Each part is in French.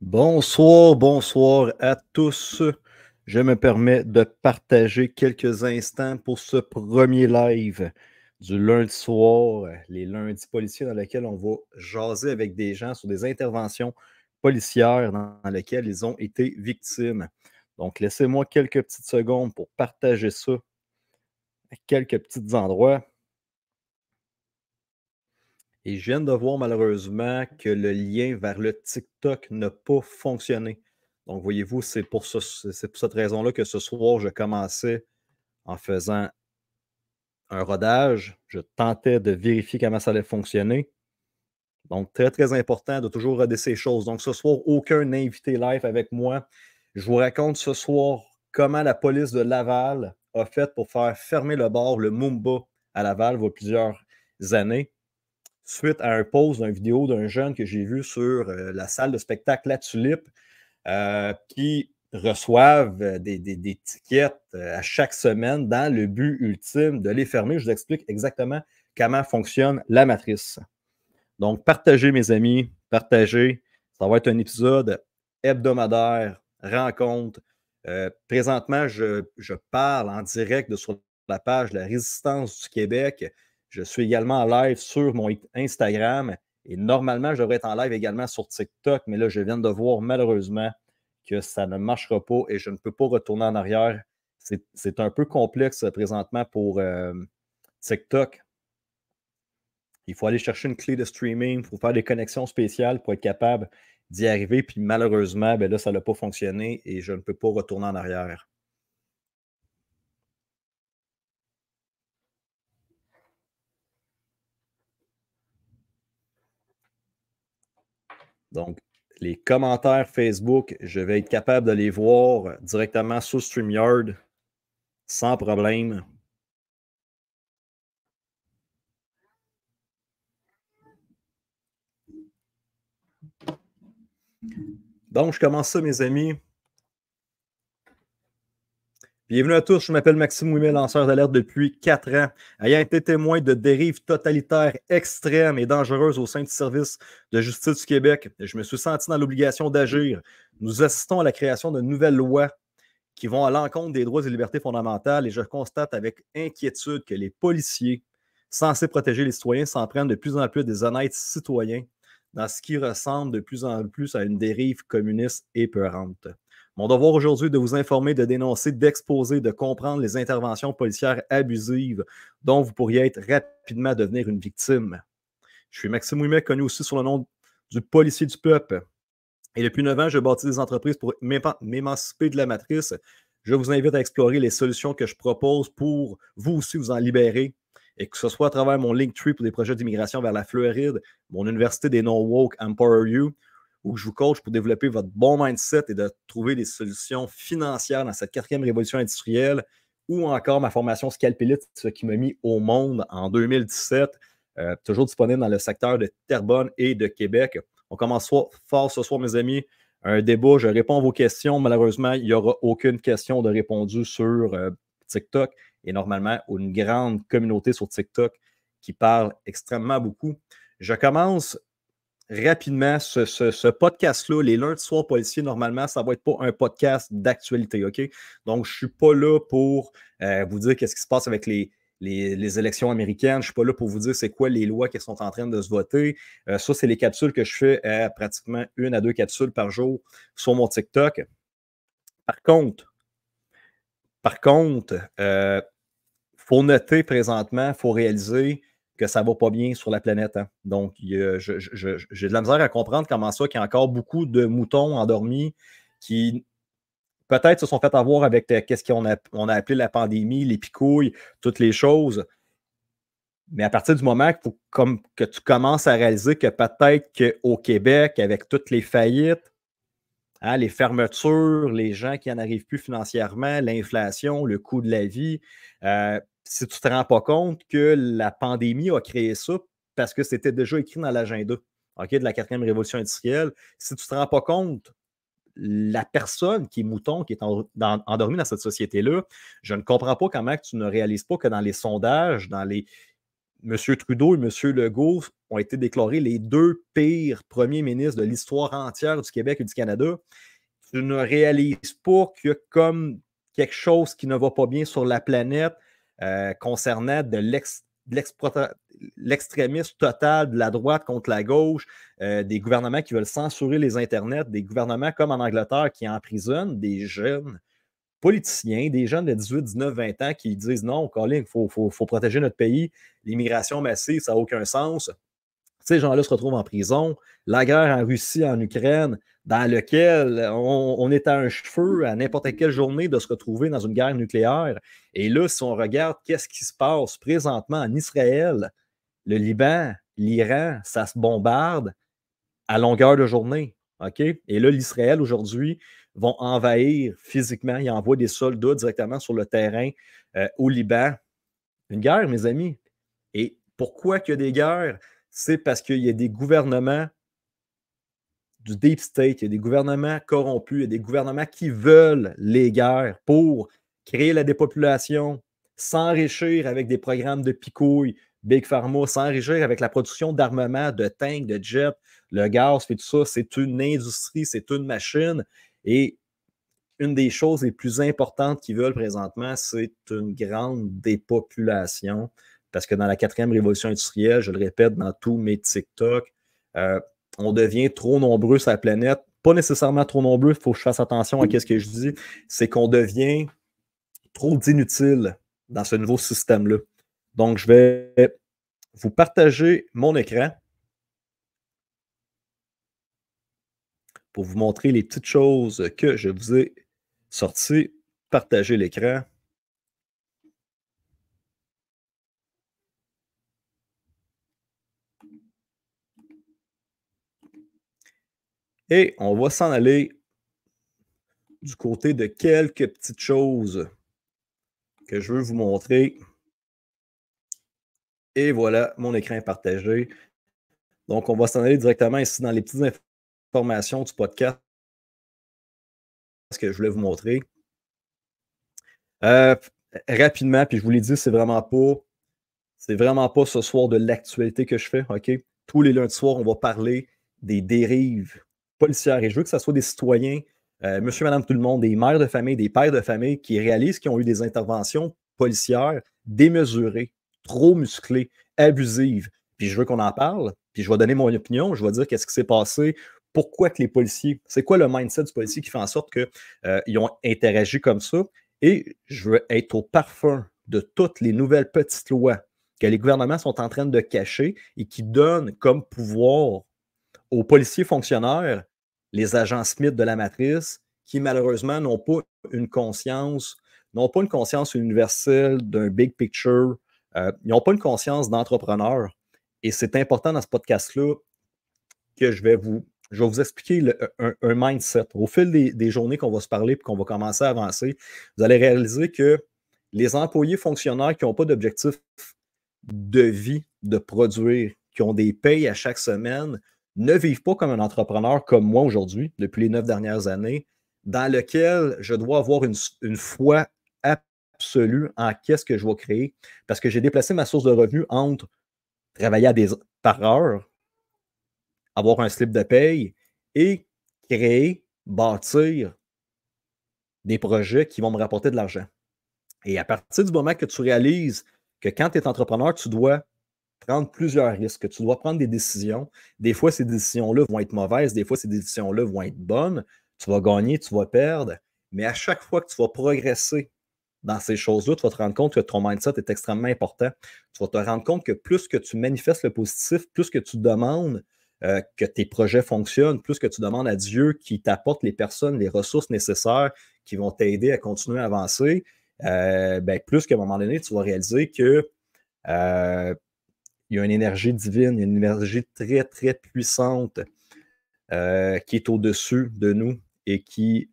Bonsoir, bonsoir à tous. Je me permets de partager quelques instants pour ce premier live du lundi soir, les lundis policiers dans lesquels on va jaser avec des gens sur des interventions policières dans lesquelles ils ont été victimes. Donc, laissez-moi quelques petites secondes pour partager ça à quelques petits endroits. Et je viens de voir malheureusement que le lien vers le TikTok n'a pas fonctionné. Donc, voyez-vous, c'est pour cette raison-là que ce soir, je commençais en faisant un rodage. Je tentais de vérifier comment ça allait fonctionner. Donc, très, très important de toujours roder ces choses. Donc, ce soir, aucun invité live avec moi. Je vous raconte ce soir comment la police de Laval a fait pour faire fermer le bar, le Mumba, à Laval, il y a plusieurs années, suite à un post d'une vidéo d'un jeune que j'ai vu sur la salle de spectacle La Tulipe, qui reçoivent des tickets à chaque semaine dans le but ultime de les fermer. Je vous explique exactement comment fonctionne la matrice. Donc, partagez, mes amis, partagez. Ça va être un épisode hebdomadaire, rencontre. Présentement, je parle en direct sur la page de la Résistance du Québec. Je suis également en live sur mon Instagram et normalement, je devrais être en live également sur TikTok, mais là, je viens de voir malheureusement que ça ne marchera pas et je ne peux pas retourner en arrière. C'est un peu complexe présentement pour TikTok. Il faut aller chercher une clé de streaming, il faut faire des connexions spéciales pour être capable d'y arriver. Puis malheureusement, ben là, ça n'a pas fonctionné et je ne peux pas retourner en arrière. Donc, les commentaires Facebook, je vais être capable de les voir directement sur StreamYard sans problème. Donc, je commence ça, mes amis. Bienvenue à tous, je m'appelle Maxime Ouimet, lanceur d'alerte depuis 4 ans. Ayant été témoin de dérives totalitaires extrêmes et dangereuses au sein du service de justice du Québec, je me suis senti dans l'obligation d'agir. Nous assistons à la création de nouvelles lois qui vont à l'encontre des droits et libertés fondamentales et je constate avec inquiétude que les policiers, censés protéger les citoyens, s'en prennent de plus en plus des honnêtes citoyens dans ce qui ressemble de plus en plus à une dérive communiste épeurante. Mon devoir aujourd'hui est de vous informer, de dénoncer, d'exposer, de comprendre les interventions policières abusives dont vous pourriez être rapidement devenir une victime. Je suis Maxime Ouimet, connu aussi sous le nom du policier du peuple. Et depuis 9 ans, je bâtis des entreprises pour m'émanciper de la matrice. Je vous invite à explorer les solutions que je propose pour vous aussi vous en libérer. Et que ce soit à travers mon Linktree pour des projets d'immigration vers la Floride, mon université des non-woke Empower You, où je vous coach pour développer votre bon mindset et de trouver des solutions financières dans cette 4e révolution industrielle, ou encore ma formation Scalpelite, ce qui m'a mis au monde en 2017, toujours disponible dans le secteur de Terrebonne et de Québec. On commence fort ce soir, mes amis. Un débat, je réponds à vos questions. Malheureusement, il n'y aura aucune question de répondue sur TikTok et normalement une grande communauté sur TikTok qui parle extrêmement beaucoup. Je commence rapidement ce podcast-là, les lundis soirs policiers, normalement, ça ne va être pas un podcast d'actualité, OK? Donc, je ne suis pas là pour vous dire qu'est-ce qui se passe avec les élections américaines. Je ne suis pas là pour vous dire c'est quoi les lois qui sont en train de se voter. Ça, c'est les capsules que je fais pratiquement 1 à 2 capsules par jour sur mon TikTok. Par contre, faut noter présentement, il faut réaliser que ça ne va pas bien sur la planète. Hein. Donc, j'ai de la misère à comprendre comment ça, qu'il y a encore beaucoup de moutons endormis qui peut-être se sont fait avoir avec qu'est-ce qu'on a appelé la pandémie, les picouilles, toutes les choses. Mais à partir du moment que tu commences à réaliser que peut-être qu'au Québec, avec toutes les faillites, hein, les fermetures, les gens qui n'en arrivent plus financièrement, l'inflation, le coût de la vie, si tu ne te rends pas compte que la pandémie a créé ça parce que c'était déjà écrit dans l'agenda de la 4e révolution industrielle, si tu ne te rends pas compte, la personne qui est mouton, qui est endormie dans cette société-là, je ne comprends pas comment tu ne réalises pas que dans les sondages, dans les M. Trudeau et M. Legault ont été déclarés les 2 pires premiers ministres de l'histoire entière du Québec et du Canada. Tu ne réalises pas qu'il y a comme quelque chose qui ne va pas bien sur la planète concernant de l'extrémisme total de la droite contre la gauche, des gouvernements qui veulent censurer les internets, des gouvernements comme en Angleterre qui emprisonnent des jeunes politiciens, des jeunes de 18, 19, 20 ans qui disent non, Colin, il faut protéger notre pays, l'immigration massive, ça n'a aucun sens. Ces gens-là se retrouvent en prison. La guerre en Russie, en Ukraine, dans laquelle on est à un cheveu à n'importe quelle journée de se retrouver dans une guerre nucléaire. Et là, si on regarde qu'est-ce qui se passe présentement en Israël, le Liban, l'Iran, ça se bombarde à longueur de journée. OK? Et là, l'Israël, aujourd'hui, vont envahir physiquement. Ils envoient des soldats directement sur le terrain au Liban. Une guerre, mes amis. Et pourquoi qu'il y a des guerres? C'est parce qu'il y a des gouvernements du deep state, il y a des gouvernements corrompus, il y a des gouvernements qui veulent les guerres pour créer la dépopulation, s'enrichir avec des programmes de picouilles, Big Pharma, s'enrichir avec la production d'armements, de tanks, de jets, le gaz, fait tout ça. C'est une industrie, c'est une machine. Et une des choses les plus importantes qu'ils veulent présentement, c'est une grande dépopulation. Parce que dans la 4e révolution industrielle, je le répète dans tous mes TikTok, on devient trop nombreux sur la planète. Pas nécessairement trop nombreux, il faut que je fasse attention à ce que je dis. C'est qu'on devient trop d'inutiles dans ce nouveau système-là. Donc, je vais vous partager mon écran pour vous montrer les petites choses que je vous ai sorties. Partager l'écran. Et on va s'en aller du côté de quelques petites choses que je veux vous montrer. Et voilà, mon écran est partagé. Donc, on va s'en aller directement ici dans les petites informations du podcast que je voulais vous montrer. Rapidement, puis je vous l'ai dit, c'est vraiment pas ce soir de l'actualité que je fais, OK? Tous les lundis soirs, on va parler des dérives policières. Et je veux que ce soit des citoyens, monsieur, madame, tout le monde, des mères de famille, des pères de famille qui réalisent qu'ils ont eu des interventions policières démesurées, trop musclées, abusives. Puis je veux qu'on en parle, puis je vais donner mon opinion, je vais dire qu'est-ce qui s'est passé, pourquoi que les policiers, c'est quoi le mindset du policier qui fait en sorte qu'ils ont interagi comme ça. Et je veux être au parfum de toutes les nouvelles petites lois que les gouvernements sont en train de cacher et qui donnent comme pouvoir aux policiers fonctionnaires, les agents Smith de la matrice, qui malheureusement n'ont pas une conscience universelle d'un big picture. Ils n'ont pas une conscience d'entrepreneur. Et c'est important dans ce podcast-là que je vais vous expliquer un mindset. Au fil des journées qu'on va se parler et qu'on va commencer à avancer, vous allez réaliser que les employés fonctionnaires qui n'ont pas d'objectif de vie, de produire, qui ont des payes à chaque semaine, ne vivent pas comme un entrepreneur comme moi aujourd'hui, depuis les 9 dernières années, dans lequel je dois avoir une foi absolue en qu'est-ce que je vais créer, parce que j'ai déplacé ma source de revenus entre travailler par heure, avoir un slip de paye et créer, bâtir des projets qui vont me rapporter de l'argent. Et à partir du moment que tu réalises que quand tu es entrepreneur, tu dois prendre plusieurs risques, que tu dois prendre des décisions. Des fois, ces décisions-là vont être mauvaises, des fois, ces décisions-là vont être bonnes. Tu vas gagner, tu vas perdre. Mais à chaque fois que tu vas progresser dans ces choses-là, tu vas te rendre compte que ton mindset est extrêmement important. Tu vas te rendre compte que plus que tu manifestes le positif, plus que tu demandes que tes projets fonctionnent, plus que tu demandes à Dieu qui t'apporte les personnes, les ressources nécessaires qui vont t'aider à continuer à avancer, plus qu'à un moment donné, tu vas réaliser que il y a une énergie divine, il y a une énergie très, très puissante qui est au-dessus de nous et qui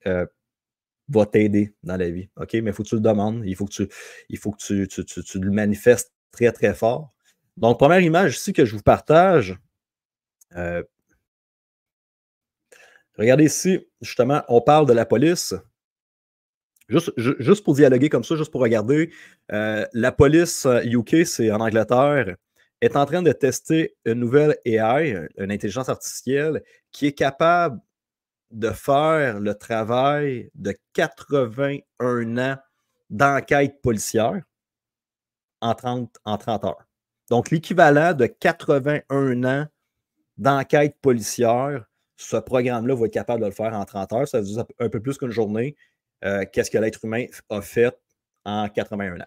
va t'aider dans la vie. OK? Mais il faut que tu le demandes, il faut que tu le manifestes très, très fort. Donc, première image ici que je vous partage. Regardez ici, justement, on parle de la police. Juste pour dialoguer comme ça, juste pour regarder, la police UK, c'est en Angleterre. est en train de tester une nouvelle AI, une intelligence artificielle, qui est capable de faire le travail de 81 ans d'enquête policière en 30 heures. Donc, l'équivalent de 81 ans d'enquête policière, ce programme-là va être capable de le faire en 30 heures. Ça veut dire un peu plus qu'une journée. Qu'est-ce que l'être humain a fait en 81 ans?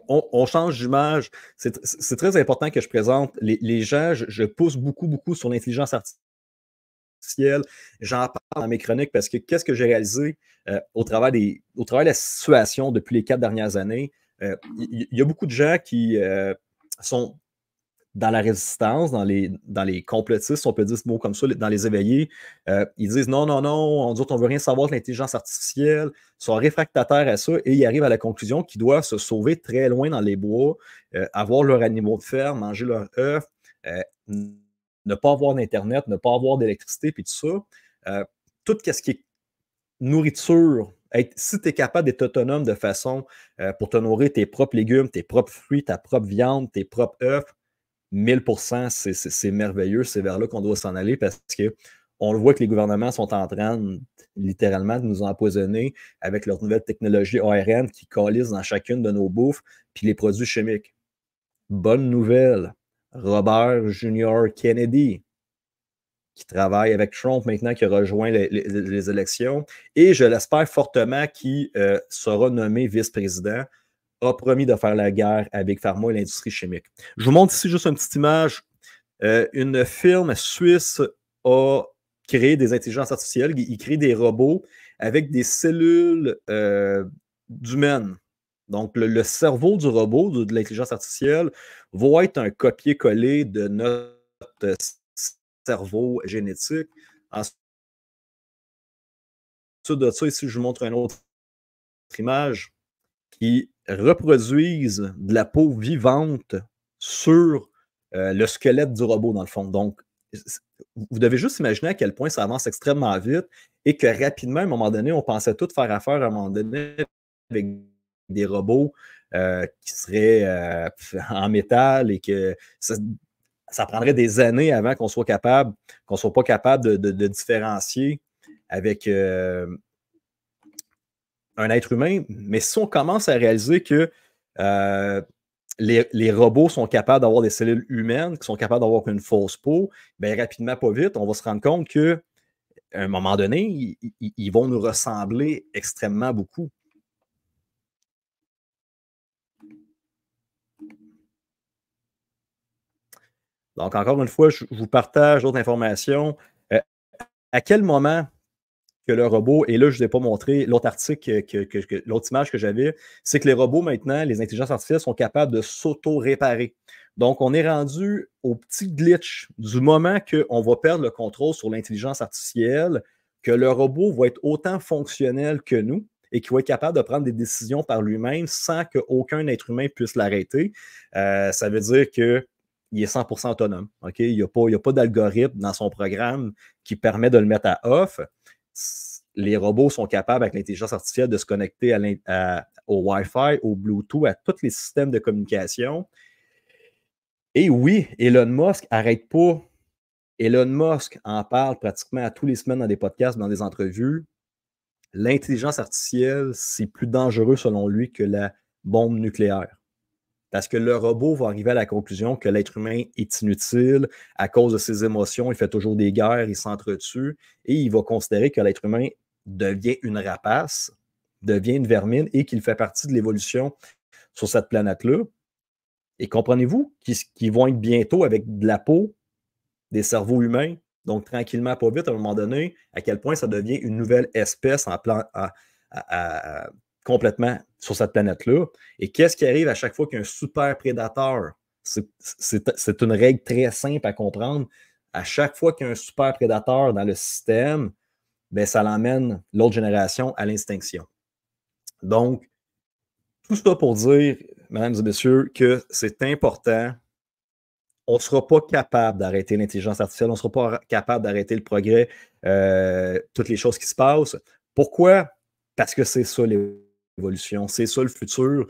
On change d'image. C'est très important que je présente. Les gens, je pousse beaucoup, beaucoup sur l'intelligence artificielle. J'en parle dans mes chroniques parce que qu'est-ce que j'ai réalisé au travers de la situation depuis les 4 dernières années? Il y a beaucoup de gens qui sont dans la résistance, dans les complotistes, si on peut dire ce mot comme ça, dans les éveillés. Ils disent non, non, non, on dit on ne veut rien savoir de l'intelligence artificielle, ils sont réfractaires à ça et ils arrivent à la conclusion qu'ils doivent se sauver très loin dans les bois, avoir leurs animaux de ferme, manger leurs œufs, ne pas avoir d'Internet, ne pas avoir d'électricité, puis tout ça. Tout ce qui est nourriture, si tu es capable d'être autonome de façon pour te nourrir tes propres légumes, tes propres fruits, ta propre viande, tes propres œufs, 1000%, c'est merveilleux, c'est vers là qu'on doit s'en aller parce qu'on le voit que les gouvernements sont en train, littéralement, de nous empoisonner avec leurs nouvelles technologies ARN qui coalissent dans chacune de nos bouffes, puis les produits chimiques. Bonne nouvelle, Robert Junior Kennedy, qui travaille avec Trump maintenant, qui a rejoint les élections, et je l'espère fortement qu'il sera nommé vice-président, a promis de faire la guerre avec Pharma et l'industrie chimique. Je vous montre ici juste une petite image. Une firme suisse a créé des intelligences artificielles. Il crée des robots avec des cellules d'humaines. Donc, le cerveau du robot, de l'intelligence artificielle, va être un copier-coller de notre cerveau génétique. Ensuite de ça, ici, je vous montre une autre image qui reproduisent de la peau vivante sur le squelette du robot, dans le fond. Donc, vous devez juste imaginer à quel point ça avance extrêmement vite et que rapidement, à un moment donné, on pensait tout faire affaire à un moment donné avec des robots qui seraient en métal et que ça prendrait des années avant qu'on soit pas capable de différencier avec un être humain. Mais si on commence à réaliser que les robots sont capables d'avoir des cellules humaines, qui sont capables d'avoir une fausse peau, bien rapidement, pas vite, on va se rendre compte qu'à un moment donné, ils vont nous ressembler extrêmement beaucoup. Donc, encore une fois, je vous partage d'autres informations. À quel moment que le robot, et là, je ne vous ai pas montré l'autre article, l'autre image que j'avais, c'est que les robots, maintenant, les intelligences artificielles sont capables de s'auto-réparer. Donc, on est rendu au petit glitch du moment qu'on va perdre le contrôle sur l'intelligence artificielle, que le robot va être autant fonctionnel que nous et qu'il va être capable de prendre des décisions par lui-même sans qu'aucun être humain puisse l'arrêter. Ça veut dire qu'il est 100% autonome. Okay? Il n'y a pas d'algorithme dans son programme qui permet de le mettre à off. Les robots sont capables, avec l'intelligence artificielle, de se connecter au Wi-Fi, au Bluetooth, à tous les systèmes de communication. Et oui, Elon Musk n'arrête pas. Elon Musk en parle pratiquement à tous les semaines dans des podcasts, dans des entrevues. L'intelligence artificielle, c'est plus dangereux, selon lui, que la bombe nucléaire. Parce que le robot va arriver à la conclusion que l'être humain est inutile à cause de ses émotions. Il fait toujours des guerres, il s'entretue et il va considérer que l'être humain devient une rapace, devient une vermine et qu'il fait partie de l'évolution sur cette planète-là. Et comprenez-vous qu'ils vont être bientôt avec de la peau, des cerveaux humains, donc tranquillement, pas vite, à un moment donné, à quel point ça devient une nouvelle espèce complètement sur cette planète-là. Et qu'est-ce qui arrive à chaque fois qu'un super prédateur, c'est une règle très simple à comprendre, à chaque fois qu'il y a un super prédateur dans le système, ben, ça l'emmène l'autre génération à l'extinction. Donc, tout ça pour dire, mesdames et messieurs, que c'est important. On ne sera pas capable d'arrêter l'intelligence artificielle, on ne sera pas capable d'arrêter le progrès, toutes les choses qui se passent. Pourquoi? Parce que c'est ça révolution. C'est ça le futur.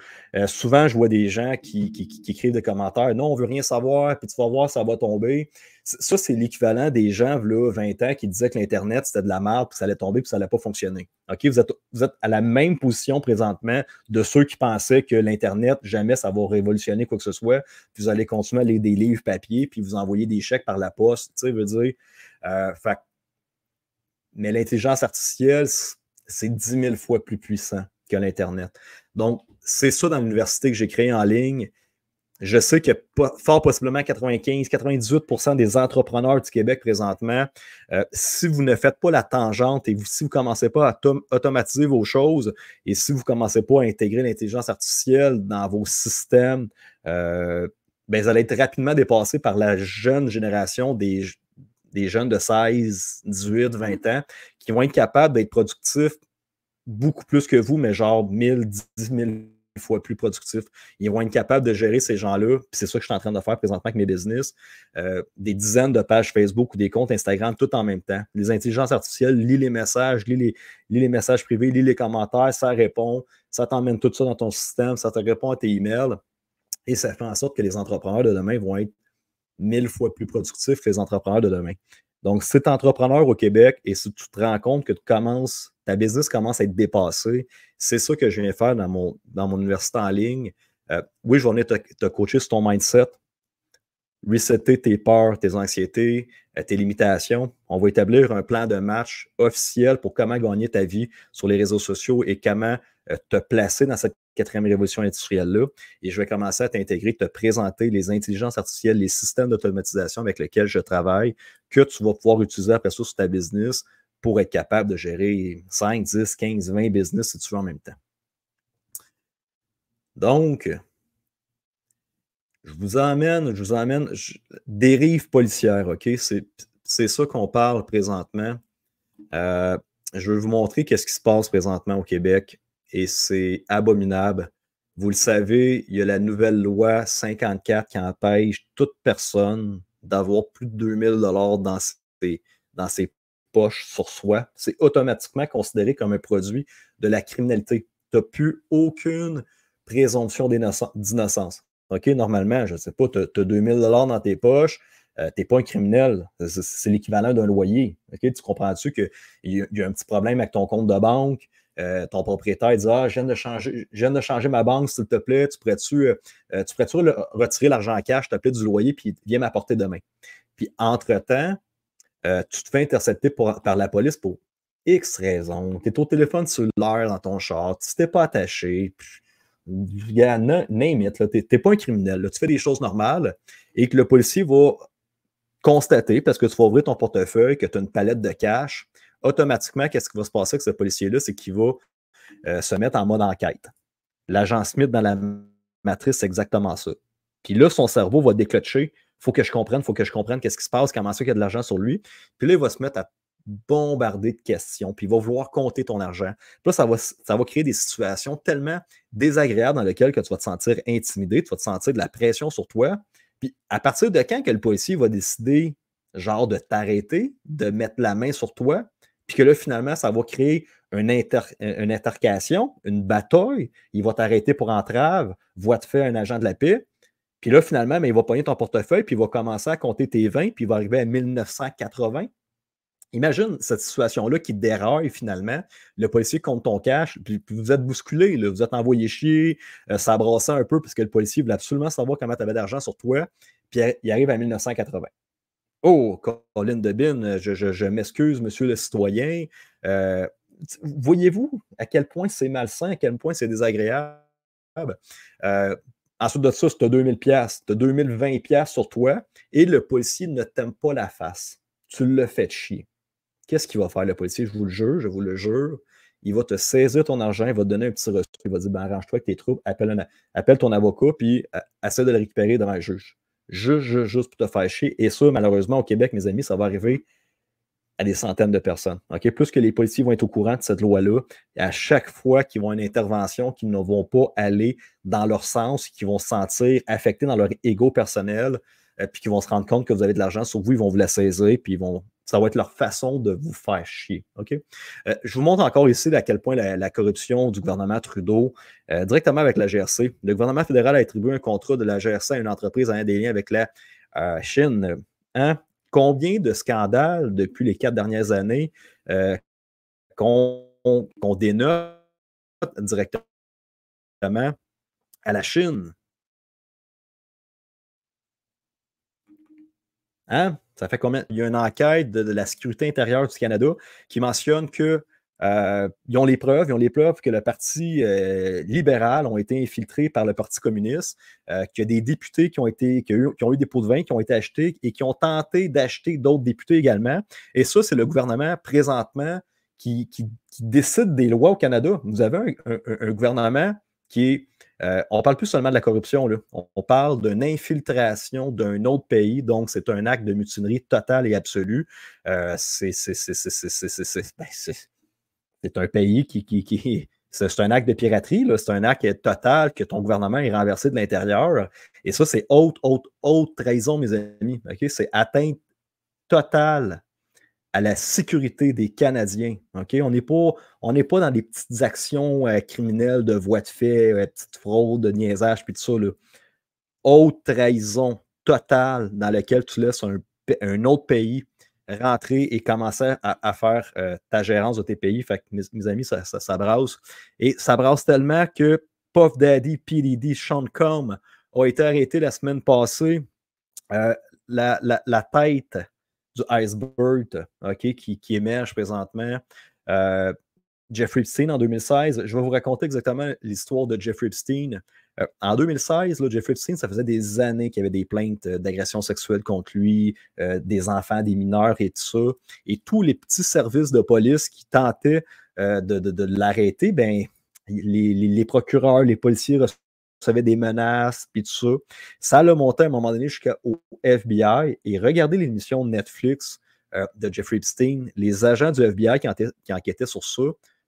Souvent, je vois des gens qui écrivent des commentaires. Non, on ne veut rien savoir, puis tu vas voir, ça va tomber. Ça, c'est l'équivalent des gens, là, 20 ans, qui disaient que l'Internet, c'était de la merde, puis ça allait tomber, puis ça n'allait pas fonctionner. OK? Vous êtes à la même position présentement de ceux qui pensaient que l'Internet, jamais ça va révolutionner quoi que ce soit, puis vous allez continuer à lire des livres papier, puis vous envoyer des chèques par la poste. Tu sais, veut dire. Mais l'intelligence artificielle, c'est 10 000 fois plus puissant que l'Internet. Donc, c'est ça dans l'université que j'ai créée en ligne. Je sais que fort possiblement 95-98% des entrepreneurs du Québec présentement, si vous ne faites pas la tangente et si vous ne commencez pas à automatiser vos choses et si vous ne commencez pas à intégrer l'intelligence artificielle dans vos systèmes, ben, vous allez être rapidement dépassé par la jeune génération des jeunes de 16, 18, 20 ans qui vont être capables d'être productifs beaucoup plus que vous, mais genre 1000, 10 000 fois plus productifs. Ils vont être capables de gérer ces gens-là, puis c'est ça que je suis en train de faire présentement avec mes business, des dizaines de pages Facebook ou des comptes Instagram tout en même temps. Les intelligences artificielles, lis les messages, lis les messages privés, lis les commentaires, ça répond, ça t'emmène tout ça dans ton système, ça te répond à tes emails, et ça fait en sorte que les entrepreneurs de demain vont être 1000 fois plus productifs que les entrepreneurs de demain. Donc, si tu es entrepreneur au Québec et si tu te rends compte que ta business commence à être dépassée, c'est ça que je viens faire dans mon université en ligne. Oui, je vais venir te coacher sur ton mindset, resetter tes peurs, tes anxiétés, tes limitations. On va établir un plan de match officiel pour comment gagner ta vie sur les réseaux sociaux et comment te placer dans cette quatrième révolution industrielle-là. Et je vais commencer à t'intégrer, te présenter les intelligences artificielles, les systèmes d'automatisation avec lesquels je travaille, que tu vas pouvoir utiliser après ça sur ta business pour être capable de gérer 5, 10, 15, 20 business si tu veux en même temps. Donc, je vous emmène, dérive policière, OK? C'est ça qu'on parle présentement. Je vais vous montrer qu'est-ce qui se passe présentement au Québec et c'est abominable. Vous le savez, il y a la nouvelle loi 54 qui empêche toute personne d'avoir plus de 2000 $ dans ses poches sur soi. C'est automatiquement considéré comme un produit de la criminalité. Tu n'as plus aucune présomption d'innocence. OK, normalement, je ne sais pas, tu as 2000 $ dans tes poches, tu n'es pas un criminel. C'est l'équivalent d'un loyer. Okay? Tu comprends-tu qu'il y a un petit problème avec ton compte de banque? Ton propriétaire dit je viens de changer ma banque, s'il te plaît. Tu pourrais-tu retirer l'argent en cash, t'appeler du loyer, puis viens m'apporter demain. Puis, entre-temps, tu te fais intercepter par la police pour X raisons. Tu es au téléphone cellulaire dans ton char, tu t'es pas attaché. Name it, tu n'es pas un criminel. Là, tu fais des choses normales et que le policier va constater, parce que tu vas ouvrir ton portefeuille, que tu as une palette de cash. Automatiquement, qu'est-ce qui va se passer avec ce policier-là? C'est qu'il va se mettre en mode enquête. L'agent Smith dans la matrice, c'est exactement ça. Puis là, son cerveau va déclencher. Faut que je comprenne qu'est-ce qui se passe, comment ça qu'il y a de l'argent sur lui. Puis là, il va se mettre à bombarder de questions, puis il va vouloir compter ton argent. Puis là, ça va créer des situations tellement désagréables dans lesquelles que tu vas te sentir intimidé, tu vas te sentir de la pression sur toi. Puis à partir de quand que le policier va décider, genre, de t'arrêter, de mettre la main sur toi, puis que là, finalement, ça va créer une altercation, une bataille, il va t'arrêter pour entrave, va te faire un agent de la paix, puis là, finalement, il va pogner ton portefeuille, puis il va commencer à compter tes 20, puis il va arriver à 1980. Imagine cette situation-là qui déraille finalement. Le policier compte ton cash, puis vous êtes bousculé, là, vous êtes envoyé chier, ça brassait un peu parce que le policier voulait absolument savoir comment tu avais d'argent sur toi, puis il arrive à 1980. Oh, Colin Debin, je m'excuse, monsieur le citoyen. Voyez-vous à quel point c'est malsain, à quel point c'est désagréable? Ensuite de ça, tu as 2000$, tu as 2020$ sur toi et le policier ne t'aime pas la face. Tu le fais chier. Qu'est-ce qu'il va faire, le policier? Je vous le jure. Il va te saisir ton argent, il va te donner un petit reçu. Il va dire arrange-toi avec tes troupes, appelle ton avocat, puis essaie de le récupérer devant le juge. Juste pour te faire chier. Et ça, malheureusement, au Québec, mes amis, ça va arriver à des centaines de personnes. Okay? Plus que les policiers vont être au courant de cette loi-là, et à chaque fois qu'ils vont avoir une intervention, qu'ils ne vont pas aller dans leur sens, qu'ils vont se sentir affectés dans leur ego personnel, puis qu'ils vont se rendre compte que vous avez de l'argent sur vous, ils vont vous la saisir, puis ils vont Ça va être leur façon de vous faire chier. OK? Je vous montre encore ici à quel point la corruption du gouvernement Trudeau, directement avec la GRC. Le gouvernement fédéral a attribué un contrat de la GRC à une entreprise ayant des liens avec la Chine. Hein? Combien de scandales depuis les 4 dernières années qu'on dénote directement à la Chine? Hein? Ça fait combien? Il y a une enquête de la sécurité intérieure du Canada qui mentionne que ils ont les preuves que le Parti libéral ont été infiltrés par le Parti communiste, qu'il y a des députés qui ont eu des pots de vin qui ont été achetés et qui ont tenté d'acheter d'autres députés également. Et ça, c'est le gouvernement présentement qui décide des lois au Canada. Vous avez un gouvernement qui est on ne parle plus seulement de la corruption, là. On parle d'une infiltration d'un autre pays, donc c'est un acte de mutinerie totale et absolue. C'est un pays c'est un acte de piraterie, c'est un acte total que ton gouvernement est renversé de l'intérieur. Et ça, c'est haute trahison, mes amis. Okay? C'est atteinte totale à la sécurité des Canadiens. Okay? On n'est pas dans des petites actions criminelles de voies de fait, petites fraudes, de niaisage, puis tout ça. Là. Haute trahison totale dans laquelle tu laisses un autre pays rentrer et commencer à faire ta gérance de tes pays. Fait que, mes amis, ça brasse. Et ça brasse tellement que Puff Daddy, P. Diddy, Sean Combs ont été arrêtés la semaine passée. La tête du iceberg qui émerge présentement. Jeffrey Epstein en 2016. Je vais vous raconter exactement l'histoire de Jeffrey Epstein. En 2016, là, Jeffrey Epstein, ça faisait des années qu'il y avait des plaintes d'agression sexuelle contre lui, des enfants, des mineurs et tout ça. Et tous les petits services de police qui tentaient de l'arrêter, ben, les procureurs, les policiers recevaient des menaces, puis tout ça. Ça l'a monté à un moment donné jusqu'au FBI. Et regardez l'émission Netflix de Jeffrey Epstein. Les agents du FBI qui enquêtaient sur ça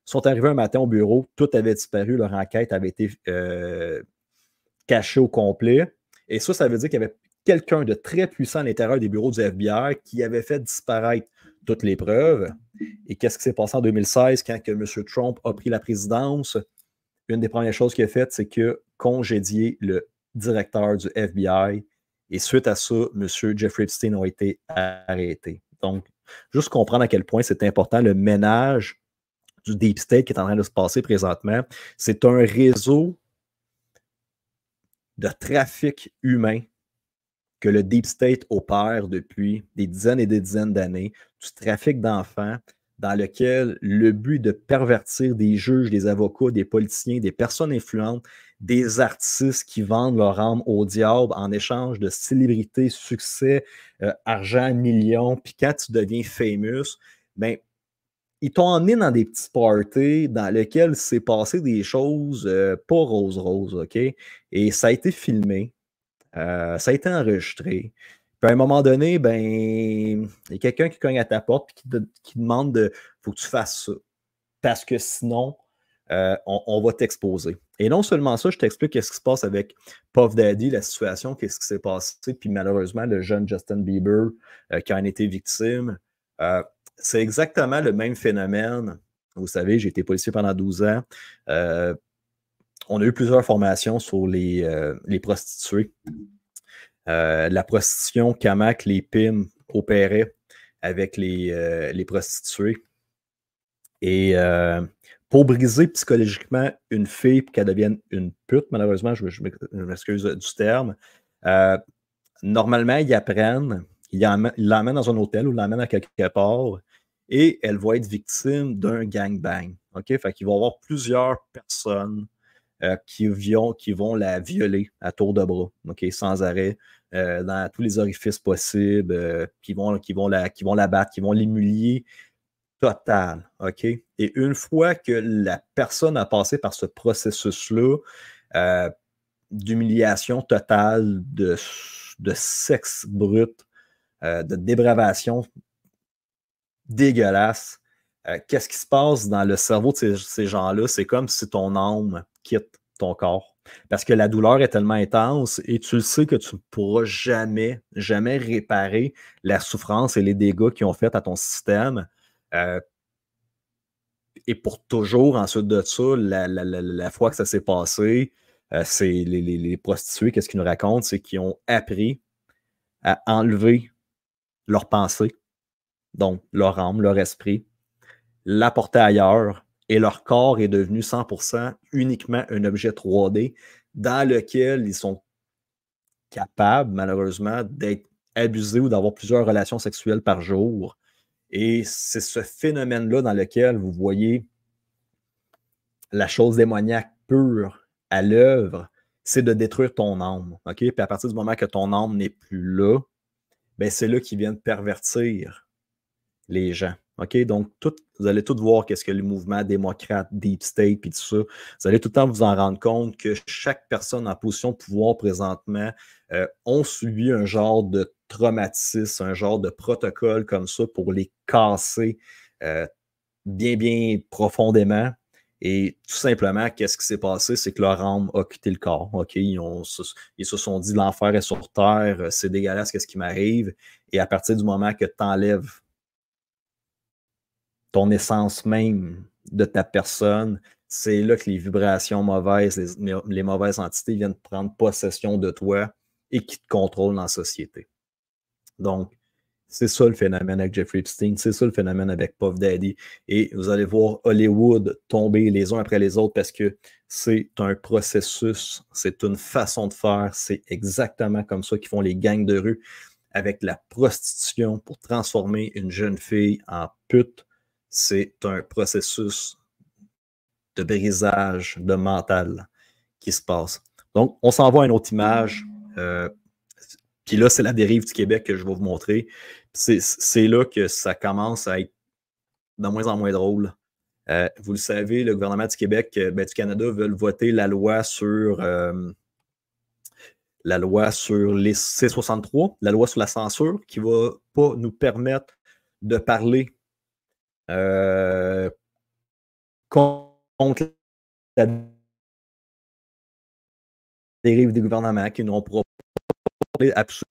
sont arrivés un matin au bureau, tout avait disparu, leur enquête avait été cachée au complet. Et ça veut dire qu'il y avait quelqu'un de très puissant à l'intérieur des bureaux du FBI qui avait fait disparaître toutes les preuves. Et qu'est-ce qui s'est passé en 2016 quand que M. Trump a pris la présidence? Une des premières choses qu'il a faites, c'est qu'il a congédié le directeur du FBI. Et suite à ça, M. Jeffrey Epstein a été arrêté. Donc, juste comprendre à quel point c'est important le ménage du Deep State qui est en train de se passer présentement. C'est un réseau de trafic humain que le Deep State opère depuis des dizaines et des dizaines d'années, du trafic d'enfants, dans lequel le but est de pervertir des juges, des avocats, des politiciens, des personnes influentes, des artistes qui vendent leur âme au diable en échange de célébrité, succès, argent, millions. Puis quand tu deviens famous, ben, ils t'ont emmené dans des petits parties dans lesquels s'est passé des choses pas rose-rose, OK? Et ça a été filmé, ça a été enregistré. Puis à un moment donné, ben, il y a quelqu'un qui cogne à ta porte et qui demande de faut que tu fasses ça. Parce que sinon, on va t'exposer. Et non seulement ça, je t'explique qu'est-ce qui se passe avec Puff Daddy, la situation, qu'est-ce qui s'est passé, puis malheureusement, le jeune Justin Bieber qui en a été victime. C'est exactement le même phénomène. Vous savez, j'ai été policier pendant 12 ans. On a eu plusieurs formations sur les prostituées. La prostitution, comment que les PIM opéraient avec les prostituées. Et pour briser psychologiquement une fille pour qu'elle devienne une pute, malheureusement, je m'excuse du terme, normalement, ils apprennent, ils l'emmènent dans un hôtel ou l'emmènent à quelque part et elle va être victime d'un gangbang. OK? Fait qu'il va y avoir plusieurs personnes qui vont la violer à tour de bras, OK? Sans arrêt, dans tous les orifices possibles, qui vont la battre, qui vont l'humilier total, OK? Et une fois que la personne a passé par ce processus-là d'humiliation totale, de sexe brut, de dépravation dégueulasse, qu'est-ce qui se passe dans le cerveau de ces gens-là? C'est comme si ton âme quitte ton corps. Parce que la douleur est tellement intense et tu le sais que tu ne pourras jamais, jamais réparer la souffrance et les dégâts qu'ils ont fait à ton système. Et pour toujours, ensuite de ça, la fois que ça s'est passé, c'est les prostituées, qu'est-ce qu'ils nous racontent? C'est qu'ils ont appris à enlever leur pensée, donc leur âme, leur esprit, l'apporter ailleurs, et leur corps est devenu 100% uniquement un objet 3D dans lequel ils sont capables, malheureusement, d'être abusés ou d'avoir plusieurs relations sexuelles par jour. Et c'est ce phénomène-là dans lequel vous voyez la chose démoniaque pure à l'œuvre, c'est de détruire ton âme. OK? Puis à partir du moment que ton âme n'est plus là, ben c'est là qu'ils viennent pervertir les gens. OK? Donc, vous allez tout voir qu'est-ce que le mouvement démocrate, Deep State, puis tout ça. Vous allez tout le temps vous en rendre compte que chaque personne en position de pouvoir présentement ont subi un genre de traumatisme, un genre de protocole comme ça pour les casser bien, bien profondément. Et tout simplement, qu'est-ce qui s'est passé? C'est que leur âme a quitté le corps. OK? Ils se sont dit l'enfer est sur terre, c'est dégueulasse, qu'est-ce qui m'arrive? Et à partir du moment que tu enlèves ton essence même de ta personne, c'est là que les vibrations mauvaises, les mauvaises entités viennent prendre possession de toi et qui te contrôlent dans la société. Donc, c'est ça le phénomène avec Jeffrey Epstein, c'est ça le phénomène avec Puff Daddy. Et vous allez voir Hollywood tomber les uns après les autres parce que c'est un processus, c'est une façon de faire, c'est exactement comme ça qu'ils font les gangs de rue avec la prostitution pour transformer une jeune fille en pute. C'est un processus de brisage de mental qui se passe. Donc, on s'en va à une autre image. Puis là, c'est la dérive du Québec que je vais vous montrer. C'est là que ça commence à être de moins en moins drôle. Vous le savez, le gouvernement du Québec, du Canada, veulent voter la loi sur les C-63, la loi sur la censure, qui ne va pas nous permettre de parler contre la dérive des gouvernements, qui n'ont pas parler absolument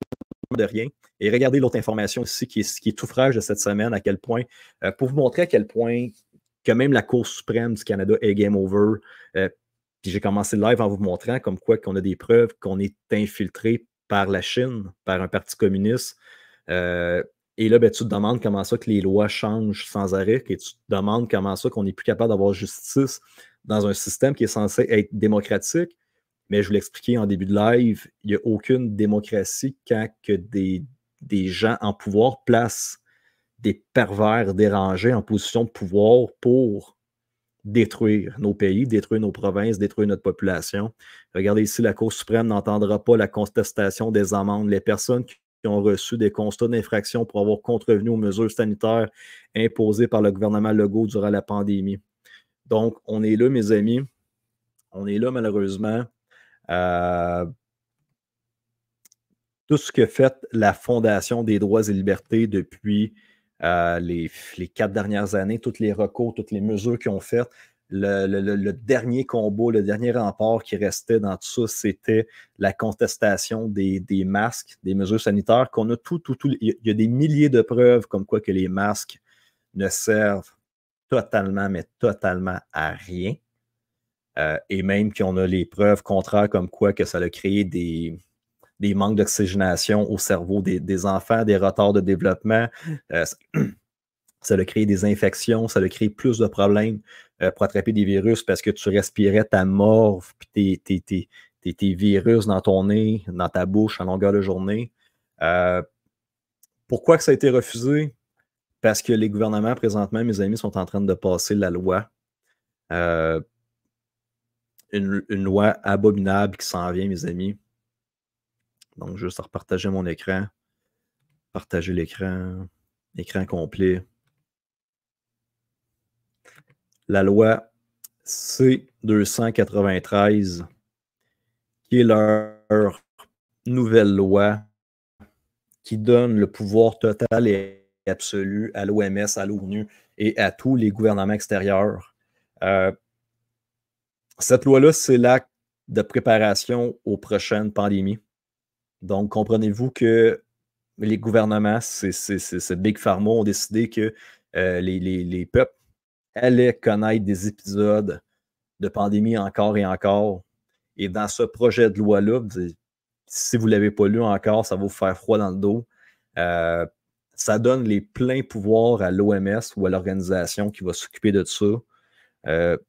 de rien. Et regardez l'autre information ici qui est tout fraîche de cette semaine, à quel point, pour vous montrer à quel point que même la Cour suprême du Canada est game over. Puis j'ai commencé le live en vous montrant comme quoi qu'on a des preuves qu'on est infiltré par la Chine, par un parti communiste. Et là, ben, tu te demandes comment ça que les lois changent sans arrêt, et tu te demandes comment ça qu'on n'est plus capable d'avoir justice dans un système qui est censé être démocratique. Mais je vous l'expliquais en début de live, il n'y a aucune démocratie quand que des gens en pouvoir placent des pervers dérangés en position de pouvoir pour détruire nos pays, détruire nos provinces, détruire notre population. Regardez ici, la Cour suprême n'entendra pas la contestation des amendes. Les personnes qui ont reçu des constats d'infraction pour avoir contrevenu aux mesures sanitaires imposées par le gouvernement Legault durant la pandémie. Donc, on est là, mes amis. On est là, malheureusement. Tout ce que fait la Fondation des droits et libertés depuis les 4 dernières années, tous les recours, toutes les mesures qu'ils ont faites, le dernier combat, le dernier rempart qui restait dans tout ça, c'était la contestation des masques, des mesures sanitaires, qu'on a il y a des milliers de preuves comme quoi que les masques ne servent totalement, mais totalement à rien. Et même qu'on a les preuves contraires comme quoi que ça a créé des manques d'oxygénation au cerveau des enfants, des retards de développement. Ça a créé des infections, ça a créé plus de problèmes pour attraper des virus parce que tu respirais ta morve puis tes virus dans ton nez, dans ta bouche à longueur de journée. Pourquoi que ça a été refusé? Parce que les gouvernements, présentement, mes amis, sont en train de passer la loi. Une loi abominable qui s'en vient, mes amis. Donc, juste à repartager mon écran. Partager l'écran. Écran complet. La loi C-293, qui est leur nouvelle loi qui donne le pouvoir total et absolu à l'OMS, à l'ONU et à tous les gouvernements extérieurs. Cette loi-là, c'est l'acte de préparation aux prochaines pandémies. Donc, comprenez-vous que les gouvernements, c'est Big Pharma, ont décidé que les peuples allaient connaître des épisodes de pandémie encore et encore. Et dans ce projet de loi-là, si vous ne l'avez pas lu encore, ça va vous faire froid dans le dos. Ça donne les pleins pouvoirs à l'OMS ou à l'organisation qui va s'occuper de ça,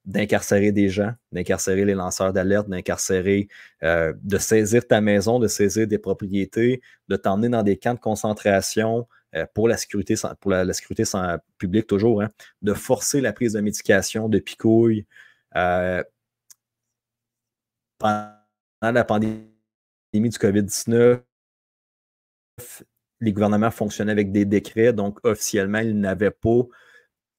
d'incarcérer des gens, d'incarcérer les lanceurs d'alerte, de saisir ta maison, de saisir des propriétés, de t'emmener dans des camps de concentration pour la sécurité, publique toujours, hein, de forcer la prise de médication, de picouilles. Pendant la pandémie du COVID-19, les gouvernements fonctionnaient avec des décrets, donc officiellement, ils n'avaient pas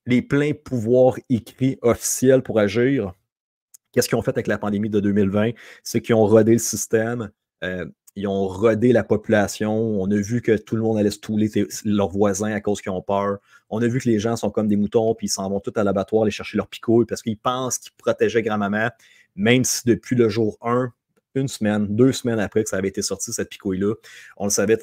les pleins pouvoirs écrits officiels pour agir. Qu'est-ce qu'ils ont fait avec la pandémie de 2020? C'est qu'ils ont rodé le système, ils ont rodé la population. On a vu que tout le monde allait se touler leurs voisins à cause qu'ils ont peur. On a vu que les gens sont comme des moutons, puis ils s'en vont tous à l'abattoir aller chercher leur picouille parce qu'ils pensent qu'ils protégeaient grand-maman, même si depuis le jour 1, une semaine, 2 semaines après que ça avait été sorti, cette picouille-là, on le savait,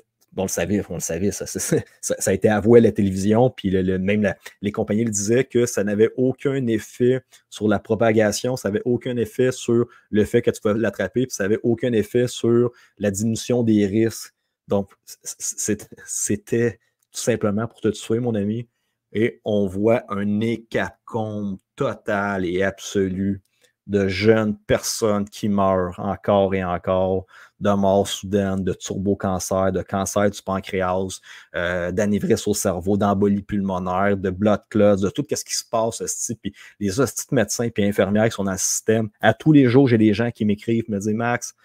ça a été avoué à la télévision, puis même les compagnies le disaient que ça n'avait aucun effet sur la propagation, ça n'avait aucun effet sur le fait que tu pouvais l'attraper, puis ça n'avait aucun effet sur la diminution des risques. Donc, c'était tout simplement pour te tuer, mon ami. Et on voit un hécatombe total et absolu de jeunes personnes qui meurent encore et encore, de mort soudaine, de turbocancer, de cancer du pancréas, d'anévrisme au cerveau, d'embolie pulmonaire, de blood clots, de tout ce qui se passe, puis les hosties de médecins et infirmières qui sont dans le système. À tous les jours, j'ai des gens qui m'écrivent, me disent « Max,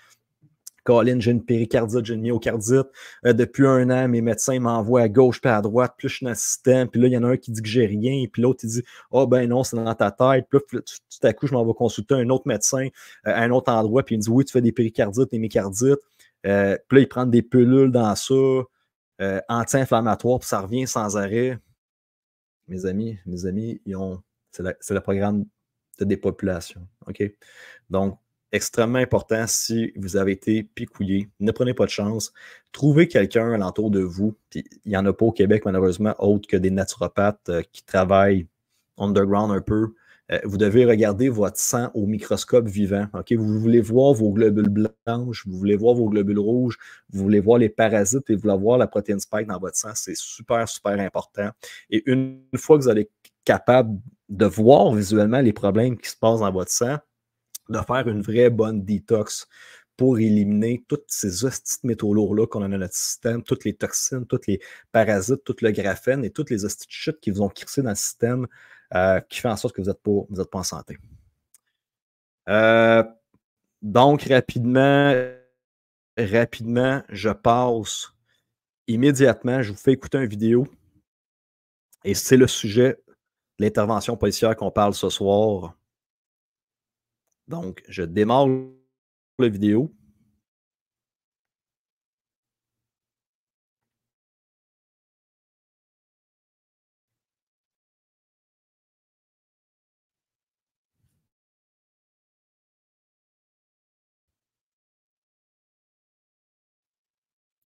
Colin, j'ai une péricardite, j'ai une myocardite. Depuis 1 an, mes médecins m'envoient à gauche puis à droite, puis je suis dans le système. Puis là, il y en a un qui dit que j'ai rien, puis l'autre, il dit oh, ben non, c'est dans ta tête. Puis là, tout à coup, je m'en vais consulter un autre médecin à un autre endroit, puis il me dit oui, tu fais des péricardites, des mycardites. Puis là, ils prennent des pilules dans ça, anti-inflammatoires, puis ça revient sans arrêt. Mes amis, c'est le programme de dépopulation. OK? Donc, extrêmement important, si vous avez été picouillé, ne prenez pas de chance. Trouvez quelqu'un alentour de vous. Puis, il n'y en a pas au Québec, malheureusement, autre que des naturopathes qui travaillent underground un peu. Vous devez regarder votre sang au microscope vivant. Okay? Vous voulez voir vos globules blanches, vous voulez voir vos globules rouges, vous voulez voir les parasites et vous voulez voir la protéine spike dans votre sang. C'est super, super important. Et une fois que vous allez être capable de voir visuellement les problèmes qui se passent dans votre sang, de faire une vraie bonne détox pour éliminer tous ces hosties de métaux lourds-là qu'on a dans notre système, toutes les toxines, tous les parasites, tout le graphène et toutes les hosties de shit qui vous ont crissé dans le système qui fait en sorte que vous n'êtes pas en santé. Donc, rapidement, je passe immédiatement, je vous fais écouter une vidéo et c'est le sujet de l'intervention policière qu'on parle ce soir. Donc, je démarre la vidéo.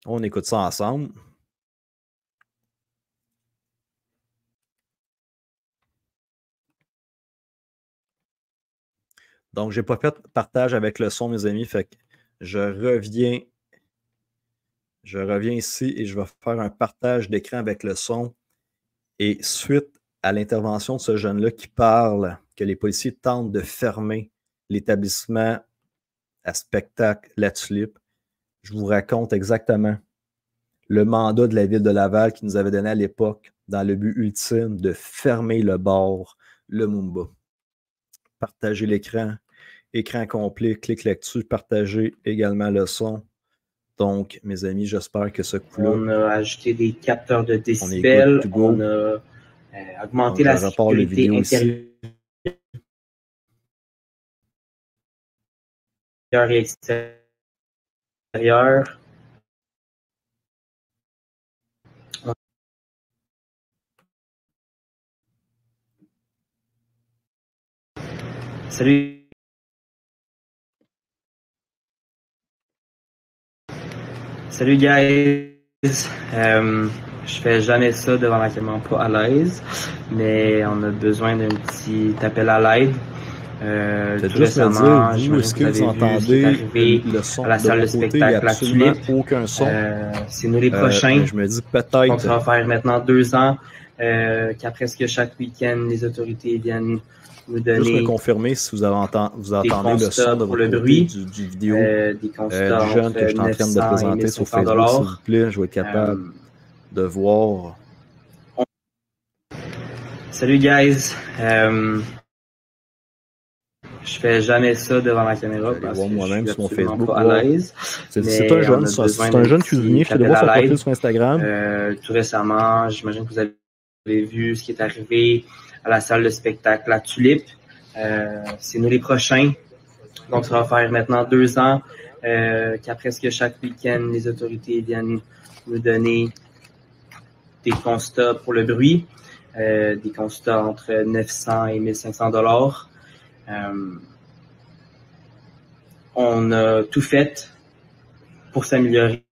On écoute ça ensemble. Donc, je n'ai pas fait partage avec le son, mes amis. Fait que je reviens ici et je vais faire un partage d'écran avec le son. Et suite à l'intervention de ce jeune-là qui parle que les policiers tentent de fermer l'établissement à spectacle La Tulipe, je vous raconte exactement le mandat de la ville de Laval qui nous avait donné à l'époque dans le but ultime de fermer le bar, le Mumba. Partagez l'écran, écran complet, clique là-dessus, partagez également le son. Donc, mes amis, j'espère que ce coup-là... On a ajouté des capteurs de décibels, on a augmenté la sécurité intérieure et extérieure. Salut. Salut guys! Je fais jamais ça devant la caméra, pas à l'aise, mais on a besoin d'un petit appel à l'aide. Tout récemment, est-ce que vous entendez le son à la salle de spectacle La Tulipe? Aucun son. C'est nous les prochains. Je me dis peut-être. Donc, ça va faire maintenant 2 ans qu'à presque chaque week-end, les autorités viennent nous donner. Juste me confirmer si vous entendez le son de votre bruit, du vidéo des constats du jeune que je suis en train de présenter sur Facebook, s'il vous plaît. Je vais être capable de voir. Salut guys! Je fais jamais ça devant la caméra parce que moi-même sur mon Facebook. Pas à l'aise. C'est un jeune, c'est un jeune cuisinier. Je suis allé voir son profil sur Instagram. Tout récemment, j'imagine que vous avez vu ce qui est arrivé à la salle de spectacle La Tulipe. C'est nous les prochains. Donc, ça va faire maintenant 2 ans qu'à presque chaque week-end, les autorités viennent nous donner des constats pour le bruit, des constats entre 900 et 1500 $. On a tout fait pour s'améliorer,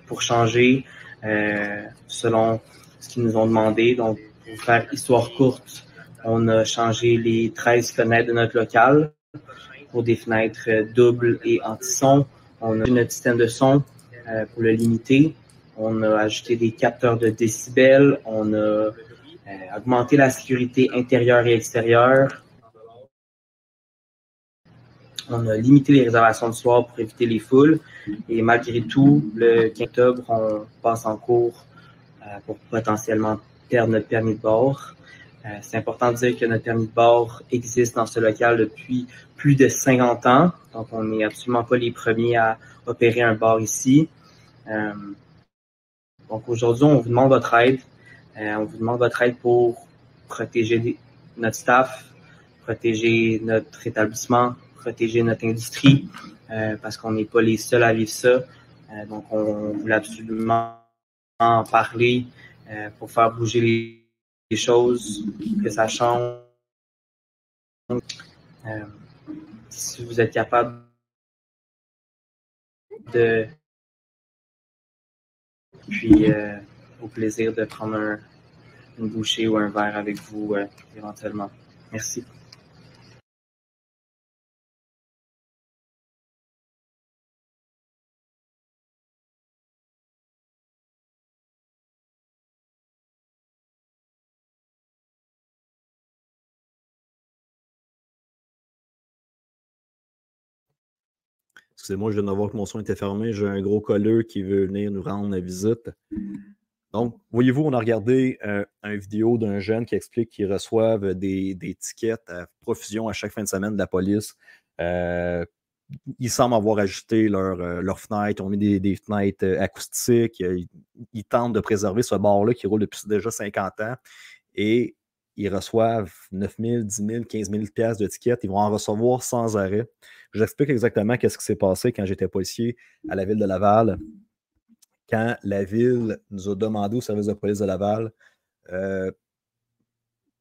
pour changer selon ce qu'ils nous ont demandé. Donc, pour faire histoire courte, on a changé les 13 fenêtres de notre local pour des fenêtres doubles et anti-son. On a notre système de son pour le limiter. On a ajouté des capteurs de décibels. On a augmenté la sécurité intérieure et extérieure. On a limité les réservations de soir pour éviter les foules. Et malgré tout, le 15 octobre, on passe en cours pour potentiellement perdre notre permis de bord. C'est important de dire que notre permis de bord existe dans ce local depuis plus de 50 ans. Donc, on n'est absolument pas les premiers à opérer un bar ici. Donc, aujourd'hui, on vous demande votre aide. On vous demande votre aide pour protéger notre staff, protéger notre établissement, protéger notre industrie, parce qu'on n'est pas les seuls à vivre ça. Donc, on voulait absolument en parler pour faire bouger les choses, que ça change. Si vous êtes capable de... Puis, au plaisir de prendre une bouchée ou un verre avec vous éventuellement. Merci. Excusez-moi, je viens de voir que mon son était fermé. J'ai un gros colleux qui veut venir nous rendre la visite. Donc, voyez-vous, on a regardé une vidéo d'un jeune qui explique qu'ils reçoivent des tickets à profusion à chaque fin de semaine de la police. Ils semblent avoir ajusté leurs fenêtres, ils ont mis des fenêtres acoustiques. Ils tentent de préserver ce bar-là qui roule depuis déjà 50 ans. Et ils reçoivent 9 000, 10 000, 15 000 piastres de tickets. Ils vont en recevoir sans arrêt. J'explique exactement ce qui s'est passé quand j'étais policier à la ville de Laval. Quand la ville nous a demandé au service de police de Laval